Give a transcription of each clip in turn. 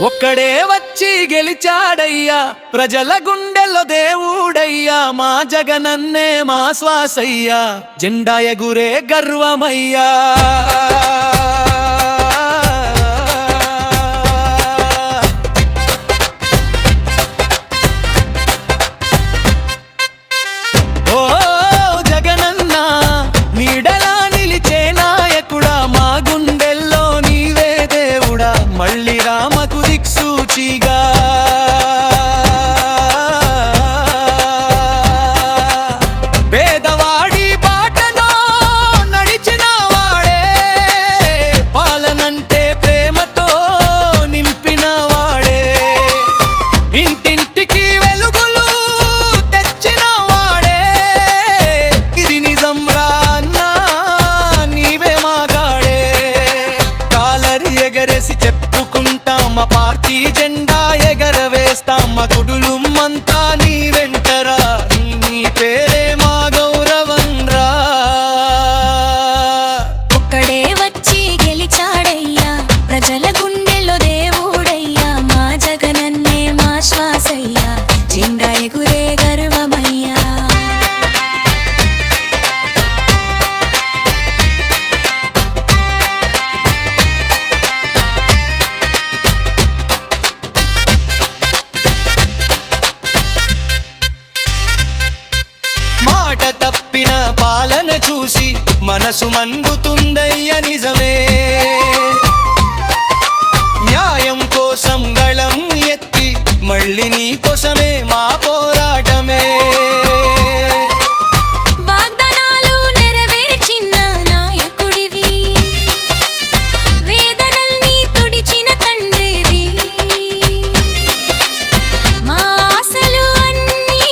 ఒక్కడే వచ్చి గెలిచాడయ్యా, ప్రజల గుండెల్లో దేవుడయ్యా, మా జగనన్నే మా శ్వాసయ్యా, జెండా ఎగురే గర్వమయ్యా. ఓ జగనన్న నీడలా నిలిచే నాయకుడా, మా గుండెల్లో నీవే దేవుడా, మళ్ళీ రామకు దిక్సూచిగా. పేదవాడి బాటలో నడిచిన వాడే, పాలనంటే ప్రేమతో నింపిన వాడే, ఇంటింటికి వెలుగులు తెచ్చిన వాడే, ఇది నిజం రా అన్నా నీవే మాగాడే. కాలరి ఎగరేసి చెప్పుకుంటాం, మా పార్టీ జెండా ఎగరవేస్తాం, మా కుడులుమ్మంతా నీ వెంటరా, నీ పేరే మా గౌరవం రా. ఒక్కడే వచ్చి గెలిచాడయ్యా, ప్రజల గుండెల్లో దేవుడయ్యా, మా జగనన్నే మా శ్వాసయ్యా, జెండా ఎగురే గర్వమయ్యా. మాట తప్పిన పాలన చూసి మనసు మండుతుందయ్య నిజమే, న్యాయం కోసం గళం ఎత్తి మళ్ళీ నీ కోసమే మా పోరాటమే. వాగ్దానాలు నెరవేర్చిన నాయకుడివి, వేదనల్ని తుడిచిన తండ్రివి, మా ఆశలు అన్నీ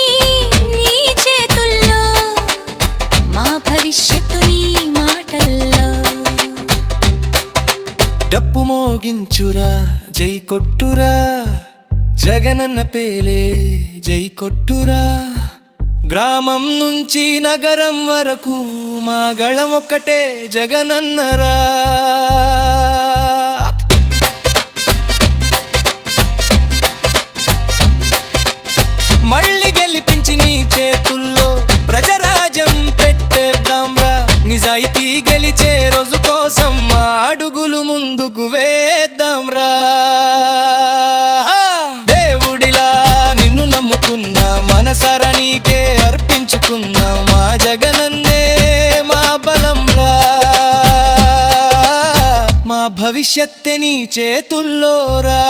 నీ చేతుల్లో, మా భవిష్యత్తు నీ మాటల్లో. డప్పు మోగించురా జై కొట్టురా, జగనన్న పేలే జై కొట్టురా, గ్రామం నుంచి నగరం వరకు మా గళం ఒక్కటే జగనన్నరా. మళ్ళీ గెలిపించి నీ చేతుల్లో ప్రజరాజ్యం పెట్టేద్దాంరా, నిజాయితీ గెలిచే రోజు కోసం మా అడుగులు ముందుకు వేద్దాంరా. దేవుడిలా నిన్ను నమ్ముకున్నా, మనసారా నీకే అర్పించుకున్నా, మా జగనన్నే మా బలంరా, మా భవిష్యత్తు నీ చేతుల్లోరా.